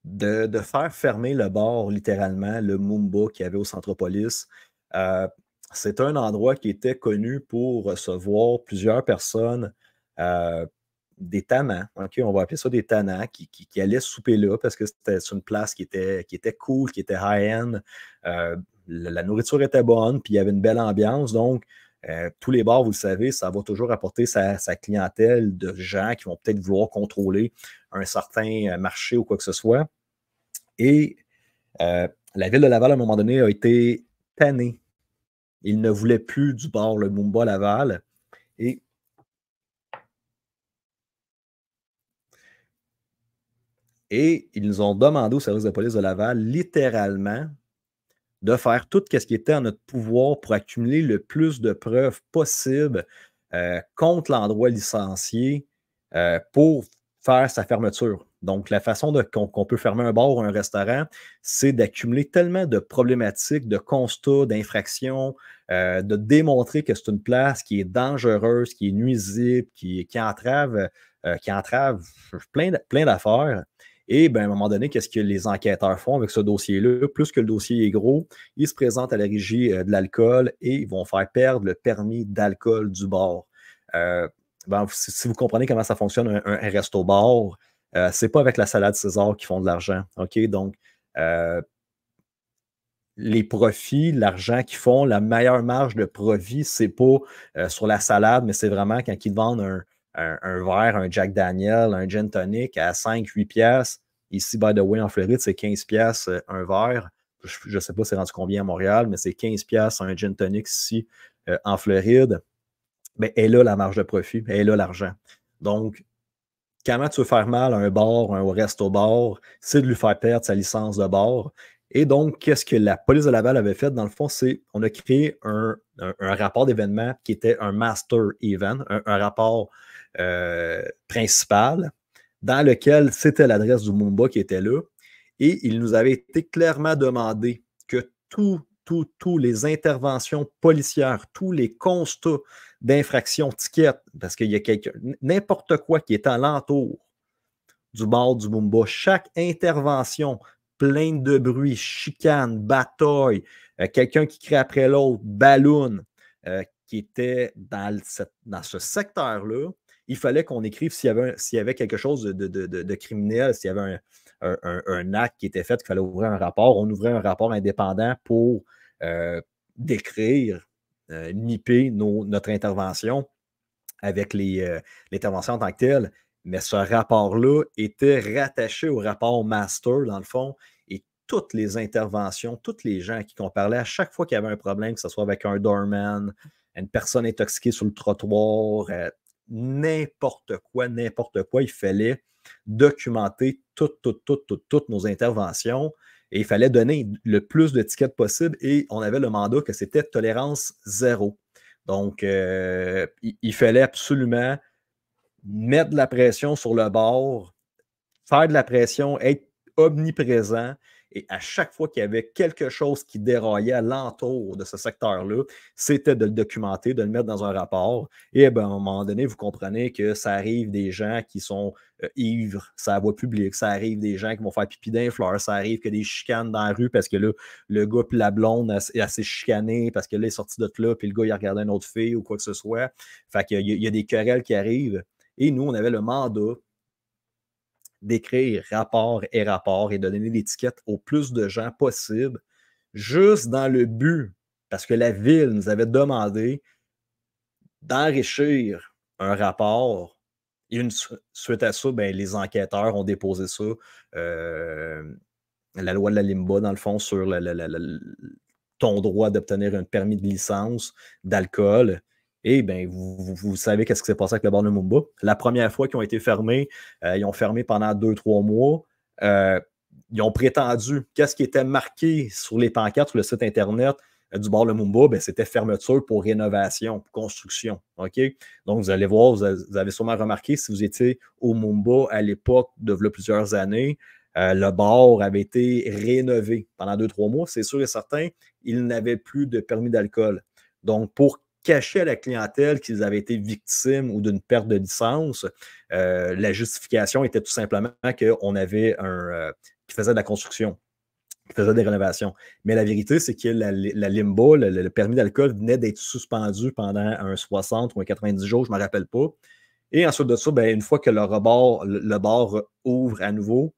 de faire fermer le bar, littéralement, le Mumba qu'il y avait au Centre-Police. C'est un endroit qui était connu pour recevoir plusieurs personnes, des tannants, on va appeler ça des tannants, qui allaient souper là parce que c'était une place qui était cool, qui était high-end. La nourriture était bonne, puis il y avait une belle ambiance. Donc, tous les bars, vous le savez, ça va toujours apporter sa clientèle de gens qui vont peut-être vouloir contrôler un certain marché ou quoi que ce soit. Et la ville de Laval, à un moment donné, a été tannée. Ils ne voulaient plus du bar, le Mumba Laval. Et ils nous ont demandé au service de police de Laval, littéralement, de faire tout ce qui était en notre pouvoir pour accumuler le plus de preuves possible contre l'endroit licencié pour faire sa fermeture. Donc, la façon qu'on peut fermer un bar ou un restaurant, c'est d'accumuler tellement de problématiques, de constats, d'infractions, de démontrer que c'est une place qui est dangereuse, qui est nuisible, qui entrave plein d'affaires. Et bien, à un moment donné, qu'est-ce que les enquêteurs font avec ce dossier-là? Plus que le dossier est gros, ils se présentent à la régie de l'alcool et ils vont faire perdre le permis d'alcool du bar. Si vous comprenez comment ça fonctionne, un resto-bar, c'est pas avec la salade César qu'ils font de l'argent. OK? Donc, les profits, l'argent qu'ils font, la meilleure marge de profit, c'est pas sur la salade, mais c'est vraiment quand ils vendent un verre, un Jack Daniel, un gin tonic à 5-8 piastres. Ici, by the way, en Floride, c'est 15 piastres un verre. Je ne sais pas c'est rendu combien à Montréal, mais c'est 15 piastres un gin tonic ici en Floride. Ben, elle a la marge de profit, elle a l'argent. Donc, comment tu veux faire mal à un bar, un resto-bar, c'est de lui faire perdre sa licence de bar. Et donc, qu'est-ce que la police de Laval avait fait? Dans le fond, c'est on a créé un rapport d'événement qui était un master event, un rapport principal dans lequel c'était l'adresse du Mumba qui était là. Et il nous avait été clairement demandé que tous les interventions policières, tous les constats d'infraction, tickets, parce qu'il y a n'importe quoi qui est alentour du bar du Mumba, chaque intervention pleine de bruit, chicane, bataille, quelqu'un qui crie après l'autre, ballon, qui était dans ce secteur-là, il fallait qu'on écrive s'il y avait quelque chose de criminel, s'il y avait un acte qui était fait, qu'il fallait ouvrir un rapport. On ouvrait un rapport indépendant pour décrire, nipper notre intervention avec l'intervention en tant que telle. Mais ce rapport-là était rattaché au rapport master, dans le fond, et toutes les interventions, tous les gens à qui on parlait, à chaque fois qu'il y avait un problème, que ce soit avec un doorman, une personne intoxiquée sur le trottoir, n'importe quoi, il fallait documenter toutes nos interventions et il fallait donner le plus de tickets possible et on avait le mandat que c'était tolérance zéro. Donc, il fallait absolument mettre de la pression sur le bord, faire de la pression, être omniprésent. Et à chaque fois qu'il y avait quelque chose qui déraillait alentour de ce secteur-là, c'était de le documenter, de le mettre dans un rapport. Et ben, à un moment donné, vous comprenez que ça arrive des gens qui sont ivres, ça voie publique, ça arrive des gens qui vont faire pipi d'un fleur, ça arrive que des chicanes dans la rue parce que là, le gars puis la blonde est assez chicané parce que là, il est sorti de là, puis le gars, il a regardé une autre fille ou quoi que ce soit. Fait qu'il y a des querelles qui arrivent. Et nous, on avait le mandat d'écrire rapport et de donner l'étiquette au plus de gens possible, juste dans le but, parce que la ville nous avait demandé d'enrichir un rapport. Et suite à ça, ben, les enquêteurs ont déposé ça, la loi de la Limba, dans le fond, sur ton droit d'obtenir un permis de licence d'alcool. Et bien, vous savez qu'est-ce qui s'est passé avec le bar de Mumba. La première fois qu'ils ont été fermés, ils ont fermé pendant 2-3 mois. Ils ont prétendu qu'est-ce qui était marqué sur les pancartes, sur le site Internet du bar Le Mumba, ben, c'était fermeture pour rénovation, pour construction. OK? Donc, vous allez voir, vous avez sûrement remarqué, si vous étiez au Mumba à l'époque de plusieurs années, le bar avait été rénové pendant 2-3 mois. C'est sûr et certain, ils n'avaient plus de permis d'alcool. Donc, pour cacher à la clientèle qu'ils avaient été victimes ou d'une perte de licence, la justification était tout simplement qu'on avait qui faisait de la construction, qui faisait des rénovations. Mais la vérité, c'est que la Limba, le permis d'alcool, venait d'être suspendu pendant un 60 ou un 90 jours, je ne me rappelle pas. Et ensuite de ça, ben, une fois que le bar ouvre à nouveau,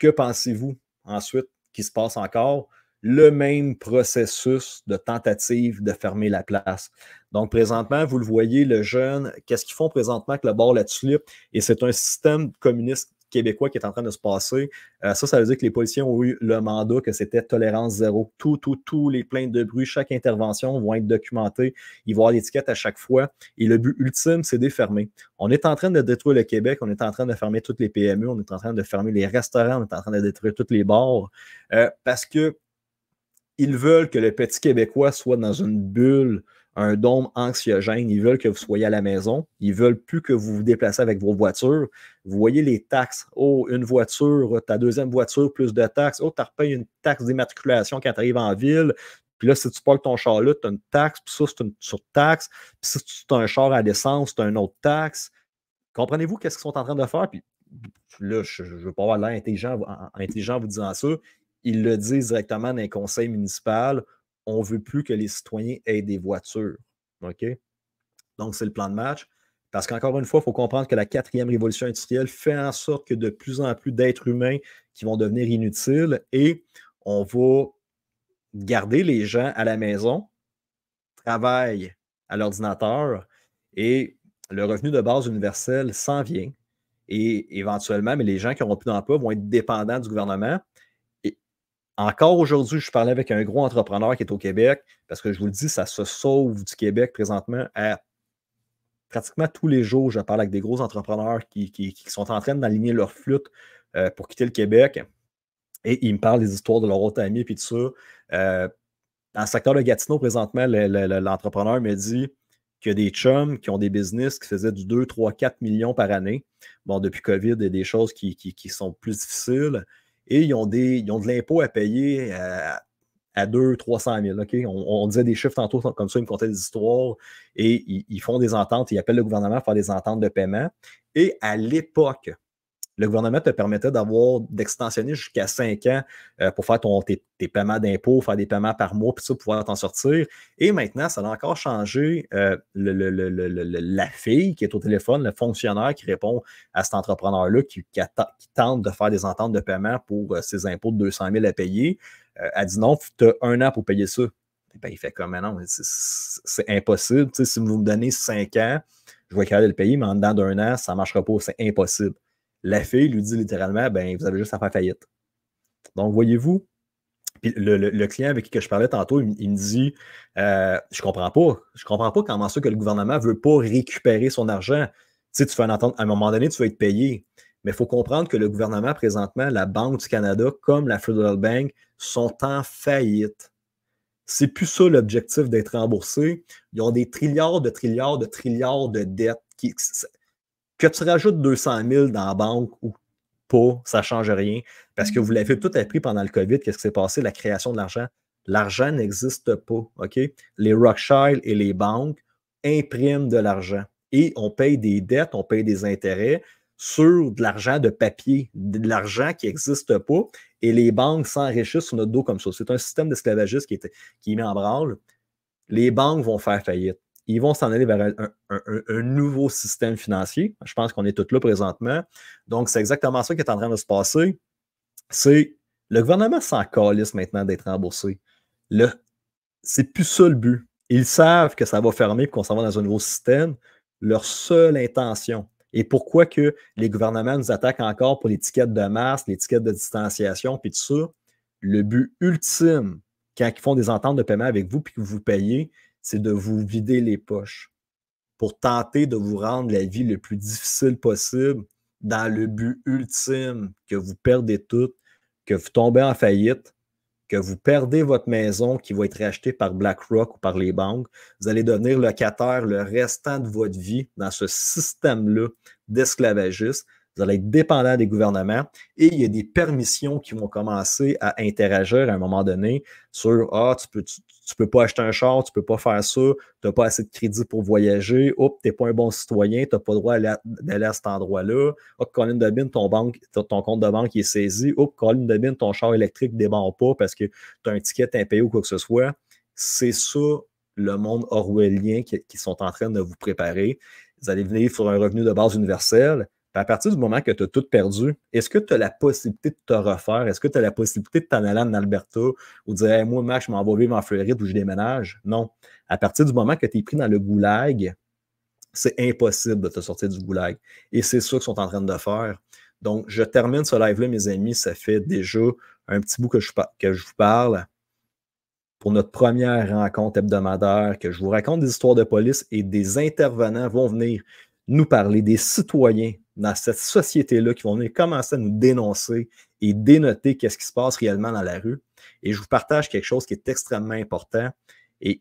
que pensez-vous ensuite qui se passe encore? Le même processus de tentative de fermer la place. Donc, présentement, vous le voyez, le jeune, qu'est-ce qu'ils font présentement avec le bar La Tulipe? Et c'est un système communiste québécois qui est en train de se passer. Ça veut dire que les policiers ont eu le mandat que c'était tolérance zéro. Tous les plaintes de bruit, chaque intervention vont être documentées. Il va y avoir l'étiquette à chaque fois. Et le but ultime, c'est de les fermer. On est en train de détruire le Québec, on est en train de fermer toutes les PME, on est en train de fermer les restaurants, on est en train de détruire tous les bars parce que ils veulent que le petit Québécois soit dans une bulle, un dôme anxiogène. Ils veulent que vous soyez à la maison. Ils veulent plus que vous vous déplacez avec vos voitures. Vous voyez les taxes. Oh, une voiture, ta deuxième voiture, plus de taxes. Oh, tu repayes une taxe d'immatriculation quand tu arrives en ville. Puis là, si tu parles ton char là, tu as une taxe. Puis ça, c'est une surtaxe. Puis si tu as un char à l'essence, tu as une autre taxe. Comprenez-vous qu'est-ce qu'ils sont en train de faire? Puis là, je ne veux pas avoir l'air intelligent en vous disant ça. Ils le disent directement dans les conseils municipaux. On ne veut plus que les citoyens aient des voitures. OK? Donc, c'est le plan de match. Parce qu'encore une fois, il faut comprendre que la 4e révolution industrielle fait en sorte que de plus en plus d'êtres humains qui vont devenir inutiles et on va garder les gens à la maison, travaillent à l'ordinateur et le revenu de base universel s'en vient. Et éventuellement, mais les gens qui n'auront plus d'emploi vont être dépendants du gouvernement. Et encore aujourd'hui, je parlais avec un gros entrepreneur qui est au Québec, parce que je vous le dis, ça se sauve du Québec présentement à pratiquement tous les jours. Je parle avec des gros entrepreneurs qui sont en train d'aligner leur flûte pour quitter le Québec. Et ils me parlent des histoires de leur autre ami et tout ça. Dans le secteur de Gatineau, présentement, l'entrepreneur me dit qu'il y a des chums qui ont des business qui faisaient du 2, 3, 4 millions par année. Bon, depuis COVID, il y a des choses qui sont plus difficiles. Et ils ont de l'impôt à payer à 200 300 000. Okay? On disait des chiffres tantôt comme ça, ils me contaient des histoires. Et ils font des ententes, ils appellent le gouvernement à faire des ententes de paiement. Et à l'époque, le gouvernement te permettait d'extensionner jusqu'à 5 ans pour faire tes paiements d'impôts, faire des paiements par mois, puis ça, pour pouvoir t'en sortir. Et maintenant, ça a encore changé. La fille qui est au téléphone, le fonctionnaire qui répond à cet entrepreneur-là qui tente de faire des ententes de paiement pour ses impôts de 200 000 à payer, elle dit non, tu as 1 an pour payer ça. Ben, il fait comme, non, c'est impossible. Tu sais, si vous me donnez 5 ans, je vais être capable de le payer, mais en dedans d'1 an, ça ne marchera pas, c'est impossible. La fille lui dit littéralement, ben, vous avez juste à faire faillite. Donc, voyez-vous, puis le client avec qui je parlais tantôt, il me dit, je comprends pas comment ça que le gouvernement ne veut pas récupérer son argent. Tu sais, tu fais une entente, à un moment donné, tu vas être payé. Mais il faut comprendre que le gouvernement, présentement, la Banque du Canada, comme la Federal Bank, sont en faillite. C'est plus ça l'objectif d'être remboursé. Ils ont des trilliards de dettes que tu rajoutes 200 000 dans la banque ou pas, ça ne change rien. Parce que vous l'avez tout appris pendant le COVID. Qu'est-ce qui s'est passé? La création de l'argent. L'argent n'existe pas. OK? Les Rothschild et les banques impriment de l'argent. Et on paye des dettes, on paye des intérêts sur de l'argent de papier, de l'argent qui n'existe pas. Et les banques s'enrichissent sur notre dos comme ça. C'est un système d'esclavagisme qui est mis en branle. Les banques vont faire faillite. Ils vont s'en aller vers un nouveau système financier. Je pense qu'on est tous là présentement. Donc, c'est exactement ça qui est en train de se passer. C'est le gouvernement s'en calisse maintenant d'être remboursé. C'est plus ça le but. Ils savent que ça va fermer et qu'on s'en va dans un nouveau système. Leur seule intention. Et pourquoi que les gouvernements nous attaquent encore pour l'étiquette de masque, l'étiquette de distanciation, puis tout ça? Le but ultime, quand ils font des ententes de paiement avec vous puis que vous payez, c'est de vous vider les poches pour tenter de vous rendre la vie le plus difficile possible dans le but ultime que vous perdez tout, que vous tombez en faillite, que vous perdez votre maison qui va être rachetée par BlackRock ou par les banques. Vous allez devenir locataire le restant de votre vie dans ce système-là d'esclavagisme. Vous allez être dépendant des gouvernements et il y a des permissions qui vont commencer à interagir à un moment donné sur tu peux pas acheter un char, tu peux pas faire ça, tu n'as pas assez de crédit pour voyager, tu n'es pas un bon citoyen, tu n'as pas le droit d'aller à cet endroit-là. Colin Debin, ton compte de banque est saisi. Colin Debin, ton char électrique ne démarre pas parce que tu as un ticket impayé ou quoi que ce soit. C'est ça le monde orwellien qui sont en train de vous préparer. Vous allez venir sur un revenu de base universel. À partir du moment que tu as tout perdu, est-ce que tu as la possibilité de te refaire? Est-ce que tu as la possibilité de t'en aller en Alberta ou de dire hey, moi, Max, je m'en vais vivre en Floride où je déménage? Non. À partir du moment que tu es pris dans le goulag, c'est impossible de te sortir du goulag. Et c'est ça qu'ils sont en train de faire. Donc, je termine ce live-là, mes amis. Ça fait déjà un petit bout que je vous parle pour notre première rencontre hebdomadaire, que je vous raconte des histoires de police et des intervenants vont venir nous parler, des citoyens dans cette société-là qui vont venir commencer à nous dénoncer et dénoter qu'est-ce qui se passe réellement dans la rue. Et je vous partage quelque chose qui est extrêmement important et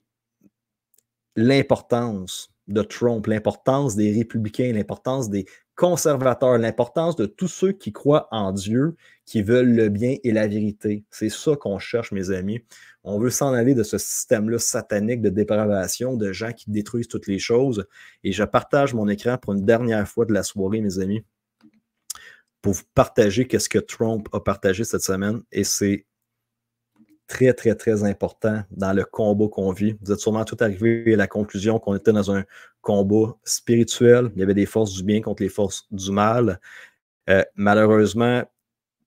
l'importance de Trump, l'importance des républicains, l'importance des conservateurs, l'importance de tous ceux qui croient en Dieu, qui veulent le bien et la vérité. C'est ça qu'on cherche, mes amis. On veut s'en aller de ce système-là satanique de dépravation, de gens qui détruisent toutes les choses. Et je partage mon écran pour une dernière fois de la soirée, mes amis, pour vous partager ce que Trump a partagé cette semaine. Et c'est très, très, très important dans le combat qu'on vit. Vous êtes sûrement tous arrivés à la conclusion qu'on était dans un combat spirituel. Il y avait des forces du bien contre les forces du mal. Malheureusement,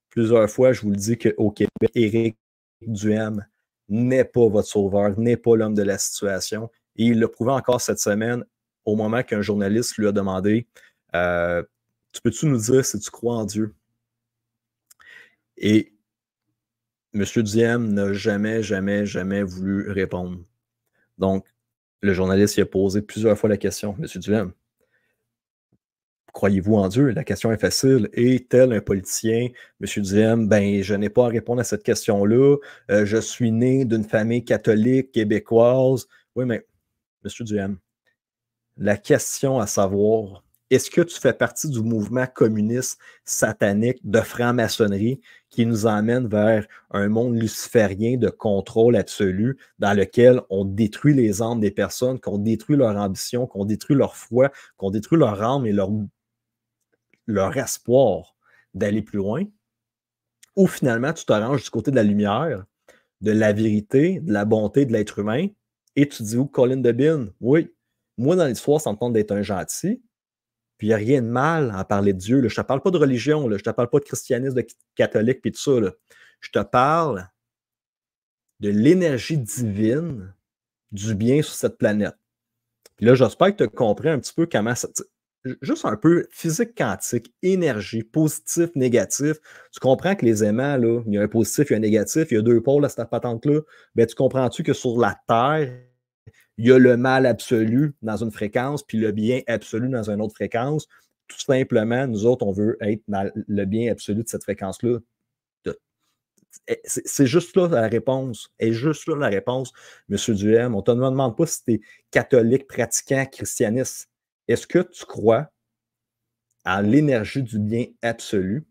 plusieurs fois, je vous le dis qu'au Québec, Éric Duhaime n'est pas votre sauveur, n'est pas l'homme de la situation. Et il l'a prouvé encore cette semaine au moment qu'un journaliste lui a demandé tu peux-tu nous dire si tu crois en Dieu? Et M. Duhaime n'a jamais, jamais, jamais voulu répondre. Donc, le journaliste il a posé plusieurs fois la question, M. Duhaime, croyez-vous en Dieu? La question est facile. Et tel un politicien, M. Duhaime, ben, je n'ai pas à répondre à cette question-là. Je suis né d'une famille catholique québécoise. Oui, mais M. Duhaime, la question à savoir, est-ce que tu fais partie du mouvement communiste satanique de franc-maçonnerie qui nous emmène vers un monde luciférien de contrôle absolu dans lequel on détruit les âmes des personnes, qu'on détruit leur ambition, qu'on détruit leur foi, qu'on détruit leur âme et leur espoir d'aller plus loin? Ou finalement, tu t'arranges du côté de la lumière, de la vérité, de la bonté de l'être humain et tu dis, Colin Debine, oui, moi dans l'histoire, ça me tente d'être un gentil. Puis il n'y a rien de mal à parler de Dieu. Là. Je ne te parle pas de religion, là. Je ne te parle pas de christianisme, de catholique, puis tout ça. Là. Je te parle de l'énergie divine du bien sur cette planète. Puis là, j'espère que tu as compris un petit peu comment ça. Juste un peu physique quantique, énergie, positif, négatif. Tu comprends que les aimants, là, il y a un positif, il y a un négatif, il y a deux pôles à cette patente-là. Ben, tu comprends-tu que sur la Terre, il y a le mal absolu dans une fréquence, puis le bien absolu dans une autre fréquence. Tout simplement, nous autres, on veut être dans le bien absolu de cette fréquence-là. C'est juste là la réponse. Et juste là la réponse, M. Duhaime. On ne te demande pas si tu es catholique, pratiquant, christianiste. Est-ce que tu crois en l'énergie du bien absolu?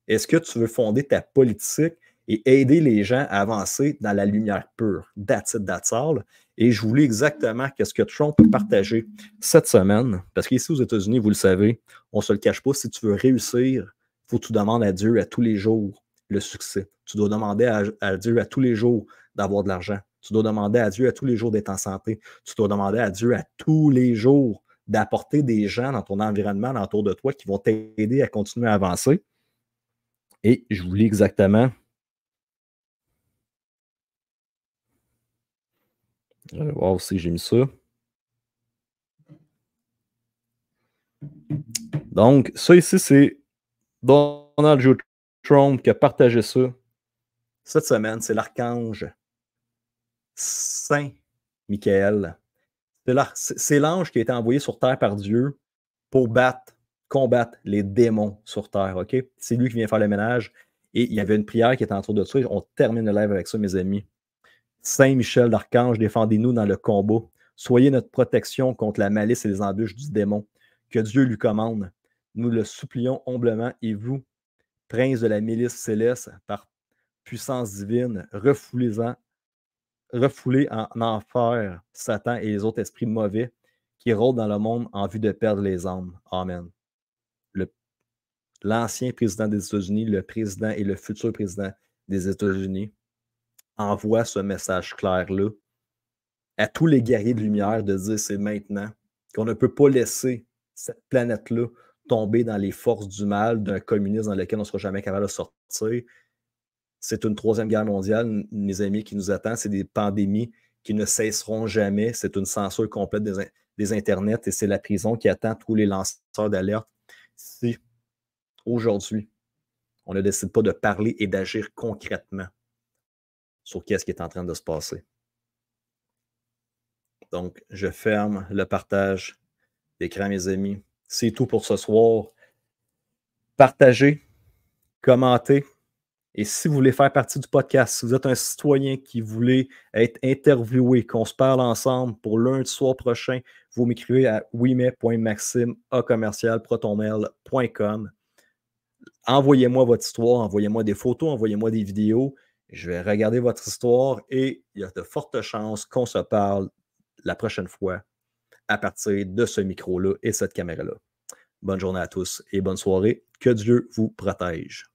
Est-ce que tu veux fonder ta politique et aider les gens à avancer dans la lumière pure? That's it, that's all. Et je voulais exactement qu'est-ce que Trump peut partager cette semaine, parce qu'ici aux États-Unis, vous le savez, on ne se le cache pas, si tu veux réussir, il faut que tu demandes à Dieu à tous les jours le succès. Tu dois demander à Dieu à tous les jours d'avoir de l'argent. Tu dois demander à Dieu à tous les jours d'être en santé. Tu dois demander à Dieu à tous les jours d'apporter des gens dans ton environnement, autour de toi, qui vont t'aider à continuer à avancer. Et je vous lis exactement. Je vais voir si j'ai mis ça. Donc, ça ici, c'est Donald J. Trump qui a partagé ça cette semaine. C'est l'archange Saint Michael. C'est l'ange qui a été envoyé sur Terre par Dieu pour combattre les démons sur Terre. OK? C'est lui qui vient faire le ménage. Et il y avait une prière qui était autour de ça. On termine le live avec ça, mes amis. Saint Michel d'Archange, défendez-nous dans le combat. Soyez notre protection contre la malice et les embûches du démon. Que Dieu lui commande. Nous le supplions humblement et vous, prince de la milice céleste, par puissance divine, refoulez en enfer Satan et les autres esprits mauvais qui rôdent dans le monde en vue de perdre les âmes. Amen. L'ancien président des États-Unis, le président et le futur président des États-Unis envoie ce message clair-là à tous les guerriers de lumière de dire c'est maintenant qu'on ne peut pas laisser cette planète-là tomber dans les forces du mal d'un communisme dans lequel on ne sera jamais capable de sortir. C'est une troisième guerre mondiale, mes amis, qui nous attend. C'est des pandémies qui ne cesseront jamais. C'est une censure complète des internets et c'est la prison qui attend tous les lanceurs d'alerte. Si aujourd'hui, on ne décide pas de parler et d'agir concrètement sur qu'est-ce qui est en train de se passer. Donc, je ferme le partage d'écran, mes amis. C'est tout pour ce soir. Partagez, commentez. Et si vous voulez faire partie du podcast, si vous êtes un citoyen qui voulait être interviewé, qu'on se parle ensemble pour lundi soir prochain, vous m'écrivez à wime.maxime@protonmail.com. Envoyez-moi votre histoire, envoyez-moi des photos, envoyez-moi des vidéos. Je vais regarder votre histoire et il y a de fortes chances qu'on se parle la prochaine fois à partir de ce micro-là et cette caméra-là. Bonne journée à tous et bonne soirée. Que Dieu vous protège.